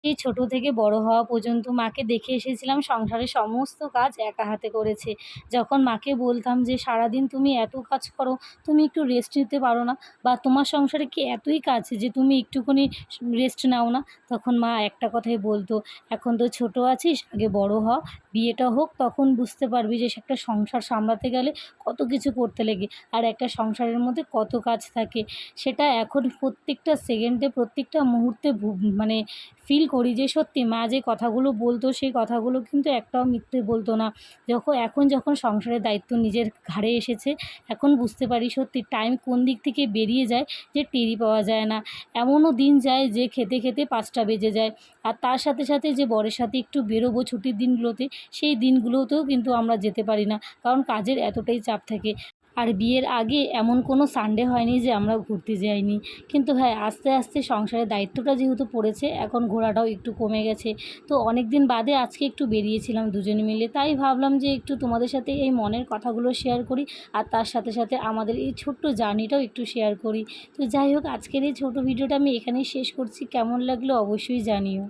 এই ছোট থেকে বড় হওয়া পর্যন্ত মাকে দেখে এসেছিলাম সংসারের সমস্ত কাজ একা হাতে করেছে। যখন মাকে বলতাম যে, "সারাদিন তুমি এত কাজ করো, তুমি একটু রেস্ট নিতে পারো না? বা তোমার সংসারে কি এতই কাজ যে তুমি একটুখানি রেস্ট নাও না?" তখন মা একটা কথাই বলতো, "এখন তো ছোট আছিস, আগে বড় হ। বিয়েটা হোক তখন বুঝতে পারবি যে একটা সংসার সামলাতে গেলে কত কিছু করতে লাগে। আর একটা সংসারের মধ্যে কত কাজ থাকে। সেটা এখন প্রত্যেকটা সেকেন্ডে, প্রত্যেকটা মুহূর্তে মানে ফিল করি যে সত্যি মা যে কথাগুলো বলতো সেই কথাগুলো কিন্তু একটাও মিথ্যে বলতো না। এখন যখন সংসারের দায়িত্ব নিজের ঘাড়ে এসেছে, এখন বুঝতে পারি সত্যি টাইম কোন দিক থেকে বেরিয়ে যায় যে টেরই পাওয়া যায় না। এমনও দিন যায় যে খেতে, খেতে ৫টা বেজে যায়। আর তার সাথে, সাথে যে বরের সাথে একটু বেরোবো ছুটির দিনগুলোতে, সেই দিনগুলোতেও কিন্তু আমরা যেতে পারি না। কারণ কাজের এতটাই চাপ থাকে। আর বিয়ের আগে এমন কোনো সানডে হয়নি যে আমরা ঘুরতে যাইনি। কিন্তু হ্যাঁ, আস্তে, আস্তে সংসারের দায়িত্বটা যেহেতু পড়েছে, এখন ঘোরাটাও একটু কমে গেছে। তো অনেক দিন বাদে আজকে একটু বেরিয়েছিলাম দুজনে মিলে। তাই ভাবলাম যে একটু তোমাদের সাথে এই মনের কথাগুলো শেয়ার করি। আর তার সাথে, সাথে আমাদের এই ছোট্ট জার্নিটাও একটু শেয়ার করি। তো যাই হোক, আজকের এই ছোট ভিডিওটা আমি এখানেই শেষ করছি। কেমন লাগলো অবশ্যই জানিও।